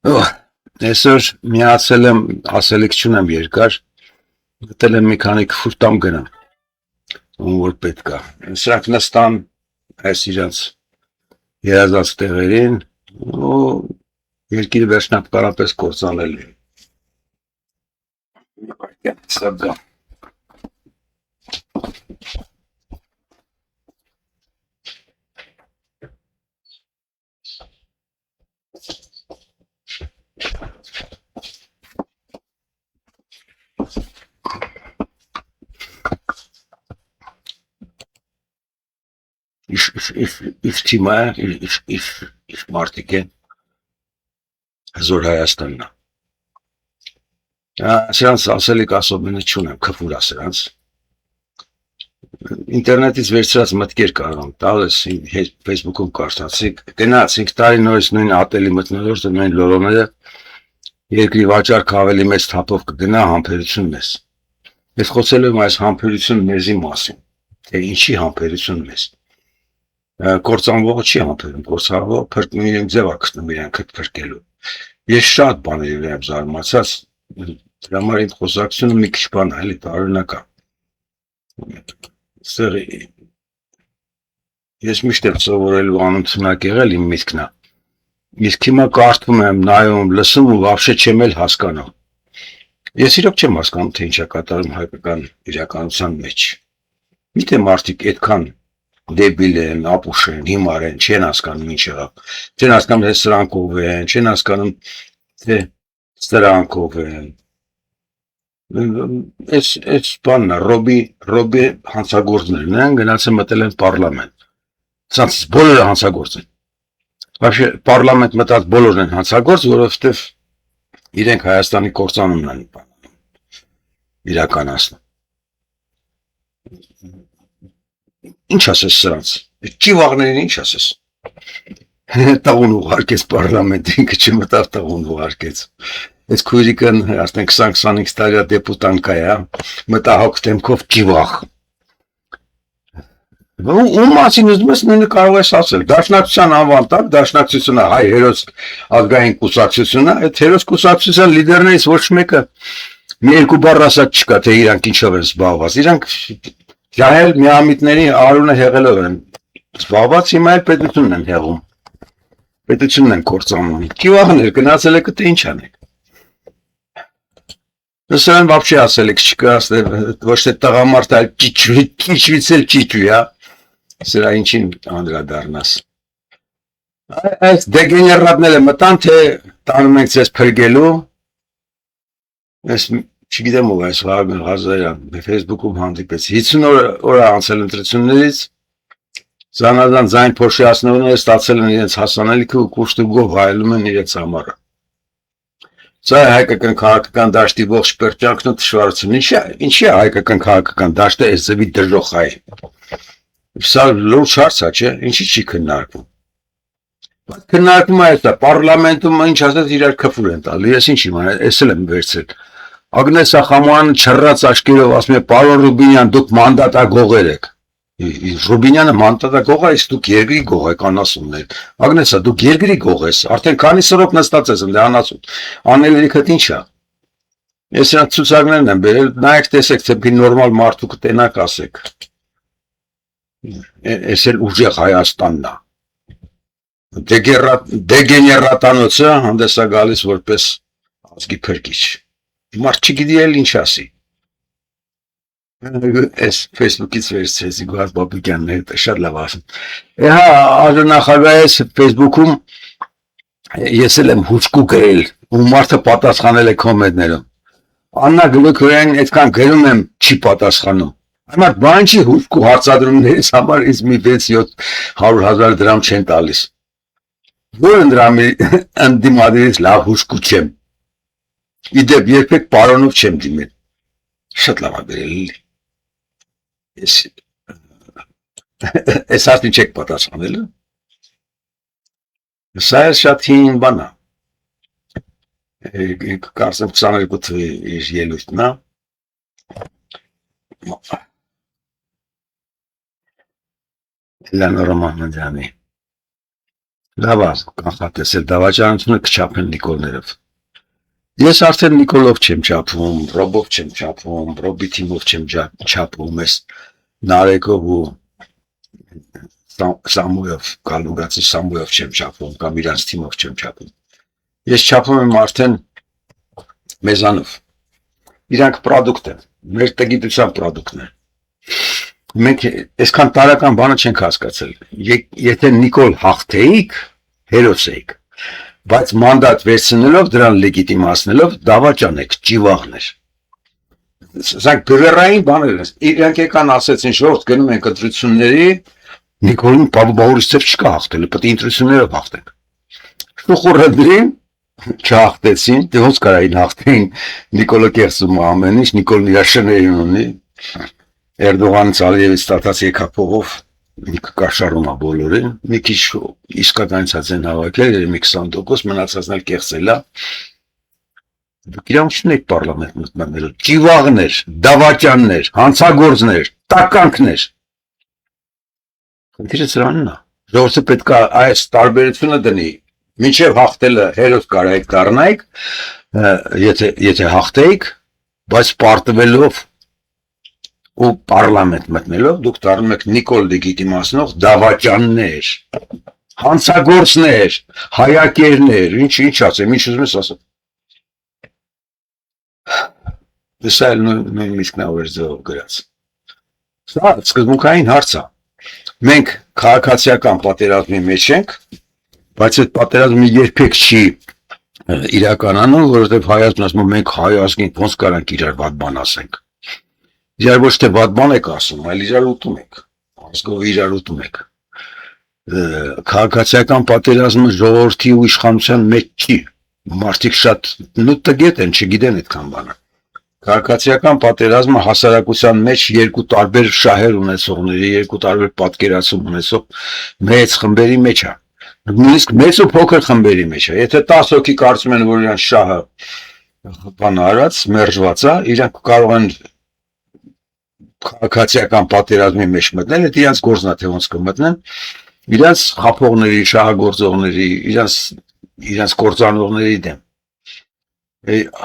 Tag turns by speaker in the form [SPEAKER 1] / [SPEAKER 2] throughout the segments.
[SPEAKER 1] Այսօր միացել եմ, ասելիք չունեմ երկար, գտել եմ մի քանի քֆուրտամ գնամ, ում որ պետք է։ Սրանք նստան այս իրանց երազած տեղերին, ու երկիրը վերջնապարապես կործանելու է։ Սա դա։ Իր թիմը, իր մարդիկ են, հզոր Հայաստանն է։ Սրանց ասելիք ասոբինը չունեմ, քֆուր է սրանց։ Ինտերնետից վերցրած մտքեր կարող եմ տալ, Facebook-ում կարդացի, գնաց 5 տարի նորից նույն ատելի մթնոլորտը, նույն լորոները, երկրի վաճառքը ավելի մեծ թափով կգնա, համբերություն մեզ։ Ես խոսել եմ այս համբերություն մեզի մասին, թե ինչի համբերություն մեզ։ Կործանվողը չի համբերում, կործանվողը փրկում իրեն ձև է գտնում իրեն փրկելու։ Ես շատ բաների եմ զարմացած, դրա համար իմ խոսակցությունը մի քիչ բան է, էլի տարօրինակ է։ Ես միշտ եմ սովորելու անընդունակ եղել իմ միտքն է։ Իսկ հիմա կարդում եմ, նայում, լսում ու вообще չեմ էլ հասկանում։ Ես իրոք չեմ հասկանում, թե ինչ է կատարում հայկական իրականության մեջ։ Միթե մարդիկ այդքան դեբիլ են, ապուշ են, հիմար են, չեն հասկանում ինչ եղավ։ Չեն հասկանում, թե սրանք ով են, չեն հասկանում, թե սրանքով են։ Այս բանն է, Ռոբի հանցագործներն են, գնացել մտել են պարլամենտ։ Սրանց բոլորը հանցագործ են։ Вообще պարլամենտ մտած բոլորն են հանցագործ, որովհետև իրենք Հայաստանի կործանումն են իրականացնում։ Ինչ ասես սրանց։ Չի վաղներին ինչ ասես։ Տաղուն ուղարկեց պարլամենտ, ինքը չմտավ տաղուն ուղարկեց։ Այս քույրիկն արդեն 20-25 տարի դեպուտանկա է, մտահոգ դեմքով չի վաղ։ Ում մասին ուզում ես նույնը կարող ես ասել, դաշնակցության անվան տակ, դաշնակցությունը հայ հերոս ազգային կուսակցությունը, այդ հերոս կուսակցության լիդերներից ոչ մեկը մի երկու բառ ասած չկա, թե իրանք ինչով են զբաղված, իրանք ջահել միամիտների արունը հեղելով են զբաղված, հիմա էլ պետությունն են հեղում, պետությունն են կործանում, չի վաղներ, գնացել եք թե ինչ անեք։ Սրան вообще ասելիք չկա, ոչ թե տղամարդ այլ ճիչվից էլ ճիչվի, հա, սրա ինչին անդրադառնաս։ Այս դեգեներատները մտան, թե տանում ենք ձեզ փրկելու, ես չգիտեմ ով այս Ղազարյան, Facebook-ում հանդիպեց, 50 օր անցել ընտրություններից, զանազան ձայն փոշիացնողները ստացել են իրենց հասանելիքը ու կուշտուգով հայելում են իրենց համարը։ Սա է հայկական քաղաքական դաշտի ողջ պերճանքն ու դժվարությունը։ Ինչի է հայկական քաղաքական դաշտը այս ձևի դժոխ հայ։ Սա լուրջ հարց է, չէ՞, ինչի չի քննարկվում։ Բայց քննարկվում է այստեղ պարլամենտում ինչ ասած իրար քֆուր են տալի, ես ինչ իմանա, ես էլ եմ վերցրել։ Ագնես Ախամյանը չռած աչքերով ասում է, պարոն Ռուբինյան, դուք մանդատագողեր եք։ Ռուբինյանը մանդատագող է, իսկ դուք երկրի գող եք անասուններ։ Ագնեսա, դուք երկրի գող ես, արդեն քանի սրոք նստած ես ընդ անասուն։ Անելիքդ ինչ է։ Ես նրանց ցուցակներն եմ բերել, նայեք տեսեք, թե նորմալ մարդու կտենակ ասեք։ Էս էլ ուժեղ Հայաստանն է։ Դեգեներատանոցը հանդես է գալիս որպես ազգի փրկիչ։ Մարդ չգիտի էլ ինչ ասի։ Այս Facebook-ից վերցրեցի Գոհար Բաբիկյանն հետ շատ լավ ասում։ Հա, արժանախագահես Facebook-ում ես էլ եմ հուշկու գրել, ու մարդը պատասխանել է կոմենտներում։ Աննա Գլուքոյան այդքան գրում եմ չի պատասխանում։ Հիմա բան չի հուշկու հարցադրումներից համար ինձ մի 6-700,000 դրամ չեն տալիս։ Որ դրամի ընդդիմադիրից լավ հուշկու չեմ։ Իդեպ երբեք պարոնով չեմ դիմել։ Շատ լավ է գրել։ Ես արդեն չեք պատասխանել։ Սա է շատ հին բան է։ Կարծեմ 22 թվի իր ելույթն է։ Լանո Ռոմանյանի։ Լավ է, կանխատեսել դավաճանությունը կչափեն Նիկոլներով։ Ես արդեն Նիկոլով չեմ չափում, Ռոբով չեմ չափում, Ռոբի թիմով չեմ չափում, ես Նարեկով ու Սամույով, Կալուգացի Սամույով չեմ չափում, կամ իրանց թիմով չեմ չափում։ Ես չափում եմ արդեն մեզանով։ Իրանք պրոդուկտ են, մեր տգիտության պրոդուկտն են։ Մենք այսքան տարական բանը չենք հասկացել։ Եթե Նիկոլ հաղթեիք, հերոս էիք, բայց մանդատ վերցնելով, դրան լեգիտիմացնելով, դավաճան եք, ճիվաղներ։ Սրանք բևեռային բաներ են։ Իրանք եկան ասեցին, շորտ գնում ենք ընտրությունների, Նիկոլին Պավլովիչով չկա հաղթել, պետք է ընտրություններով հաղթենք։ Շուխուրը դրին, չհաղթեցին, դե ոնց կարային հաղթեին Նիկոլը կեղծում ամեն ինչ, Նիկոլն իր շներին ունի, Էրդողանից Ալիևից ստացած եկափողով կաշառում է բոլորին, մի քիչ իսկականացած են հավաքել, մի 20% մնացածն էլ կեղծել է։ Դուք իրանք չունեք պարլամենտ մտնելու, ճիվաղներ, դավաճաններ, հանցագործներ, տականքներ։ Խնդիրը սրանն է։ Ժողովուրդը պետք է այս տարբերությունը դնի, մինչև հաղթելը հերոս կարայիք դառնայիք, եթե հաղթեիք, բայց պարտվելով ու պարլամենտ մտնելով, դուք դառնում եք Նիկոլ լեգիտիմացնող դավաճաններ, հանցագործներ, հայակերներ, ինչ ասեմ, ինչ ուզում ես ասեմ։ Դեսա էլ նույնիսկ նա որ ձով գրած։ Սա սկզբունքային հարց է։ Մենք քաղաքացիական պատերազմի մեջ ենք, բայց այդ պատերազմը երբեք չի իրականանում, որովհետև հայազգն ասում մենք հայ ազգին ոնց կարանք իրար վատ բան ասենք։ Իրար ոչ թե վատ բան եք ասում, այլ իրար ուտում եք, ազգով իրար ուտում եք։ Քաղաքացիական պատերազմը ժողովրդի ու իշխանության մեջ չի, մարդիկ շատ տգետ են, չգիտեն այդքան բանը։ Քաղաքացիական պատերազմը հասարակության մեջ երկու տարբեր շահեր ունեցողների, երկու տարբեր պատկերացում ունեցող մեծ խմբերի մեջ է։ Նույնիսկ մեծ ու փոքր խմբերի մեջ է։ Եթե 10 հոգի կարծում են, որ իրանք շահը բան արած, մերժված է, իրանք կարող են քաղաքացիական պատերազմի մեջ մտնել, այդ իրանց գործն է թե ոնց կմտնեն, իրանց խափողների, շահագործողների, իրանց կործանողների դեմ։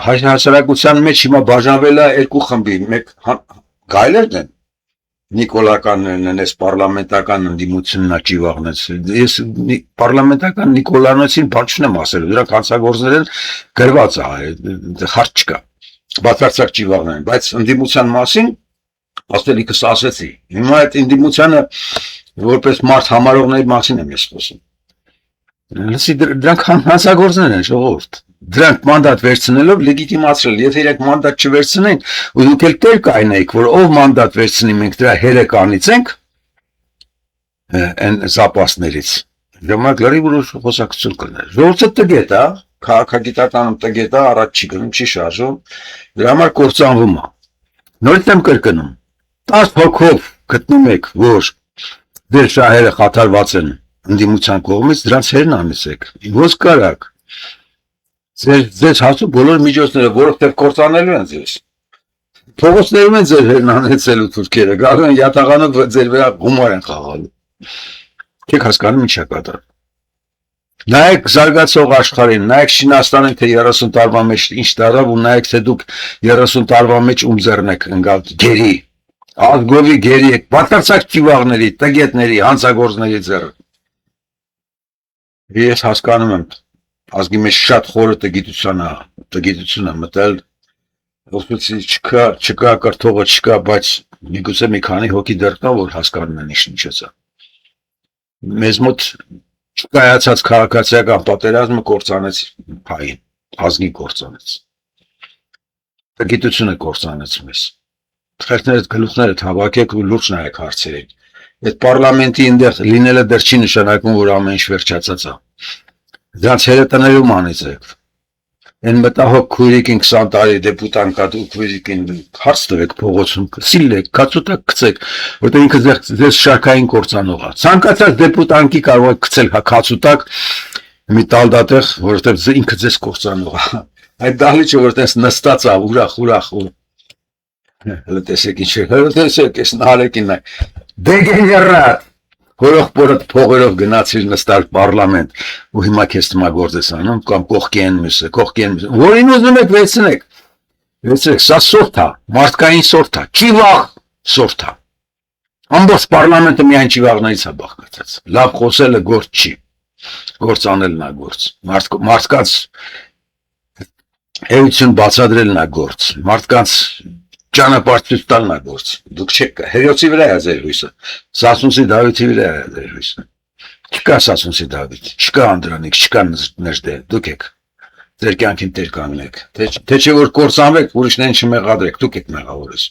[SPEAKER 1] Հասարակության մեջ հիմա բաժանվել է երկու խմբի, մեկ գայլերն են, Նիկոլականներն են, այս պարլամենտական ընդդիմությունն է ճիվաղնեց։ Ես պարլամենտական Նիկոլանոցին բան չունեմ ասելու, դրանք հանցագործներ են, գրված է, հարց չկա, բացարձակ ճիվաղներ են, բայց ընդդիմության մասին ասելիքս ասեցի։ Հիմա այդ ընդդիմությանը որպես մարդ համարողների մասին եմ ես խոսում։ Լսի, դրանք հանցագործներ են, ժողովուրդ։ Դրանք մանդատ վերցնելով լեգիտիմացրել, եթե իրենք մանդատ չվերցնեն, ու դուք էլ տեր կայնեիք, որ ով մանդատ վերցնի, մենք դրա հերը կանիցենք այն զապասներից, ժամանակ լրիվ ուրիշ խոսակցություն կլներ։ Ժողովուրդը տգետ է, քաղաքագիտականում տգետ է, առաջ չի գնում, չի շարժում, դրա համար կործանվում է։ Նորից եմ կրկնում, 10 հոգով գտնում եք, որ դեր շահերը խաթարված են ընդդիմության կողմից, դրանց հերն անեցեք, ոնց կարաք։ Ձեզ հասու բոլոր միջոցները, որովհետև կործանելու են ձեզ։ Փողոցներում են ձեր հերն անեցելու թուրքերը, գալու են յատաղանով ձեր վրա գումար են խաղալու։ Չեք հասկանում ինչ է կատարվում։ Նայեք զարգացող աշխարհին, նայեք Չինաստանին, թե 30 տարվա մեջ ինչ դարավ ու նայեք թե դուք 30 տարվա մեջ ում ձեռն եք ընկալ գերի, ազգովի գերի եք, բացարձակ ճիվաղների, տգետների, հանցագործների ձեռը։ Ես հասկանում եմ, ազգի մեջ շատ խորը տգիտություն է մտել, ոսուցի չկա, կրթողը չկա, բայց միգուցե մի քանի հոգի դեռ կա, որ հասկանում են ինչ է։ Մեզ մոտ չկայացած քաղաքացիական պատերազմը կործանեց հային, ազգին կործանեց։ Տգիտությունը կործանեց մեզ։ Խեղճներդ գլուխներդ հավաքեք ու լուրջ նայեք հարցերին։ Այդ պարլամենտի այնտեղ լինելը դեռ չի նշանակում, որ ամեն ինչ վերջացած է։ Դրանց հերը տնելու մանիցեք։ Այն մտահոգ քույրիկին 20 տարի դեպուտան կա, դու քույրիկին հարց տվեք փողոցում, սիլեք, կացուտակ գցեք, որտեղ ինքը ձեզ շարքային կործանող է։ Ցանկացած դեպուտանկի կարող է գցել կացուտակ մի տալդատեղ, որտեղ ինքը ձեզ կործանող է։ Այդ դահլիճը որտեղ նստած է, ուրախ ու հələ տեսեք ինչ է, հələ տեսեք, այս նարեկին նայ։ Դեգեներատ, Հորող պորդ փողերով գնացիր նստալ պարլամենտ ու հիմա քեզ թմագործ ես անում կամ կողքի են մյուսը, որին ուզում եք վերցնեք, սա սորտ է, մարդկային սորտ է, չի վաղ սորտ է, ամբողջ պարլամենտը միայն չի վաղներից է բաղկացած, լավ խոսելը գործ չի, գործ անելն է գործ, մարդկանց էություն բացադրելն է գործ, մարդկանց ճանապարհ տալն է գործ, դուք չեք հերոսի վրա է ձեր հույսը, Սասունցի Դավիթի վրա է ձեր հույսը, չկա Սասունցի Դավիթ, չկա Անդրանիկ, չկա Նժդե, դուք եք, ձեր կյանքին տեր կանգնեք, թե չէ որ կործանվեք, ուրիշներին չմեղադրեք, դուք եք մեղավորը։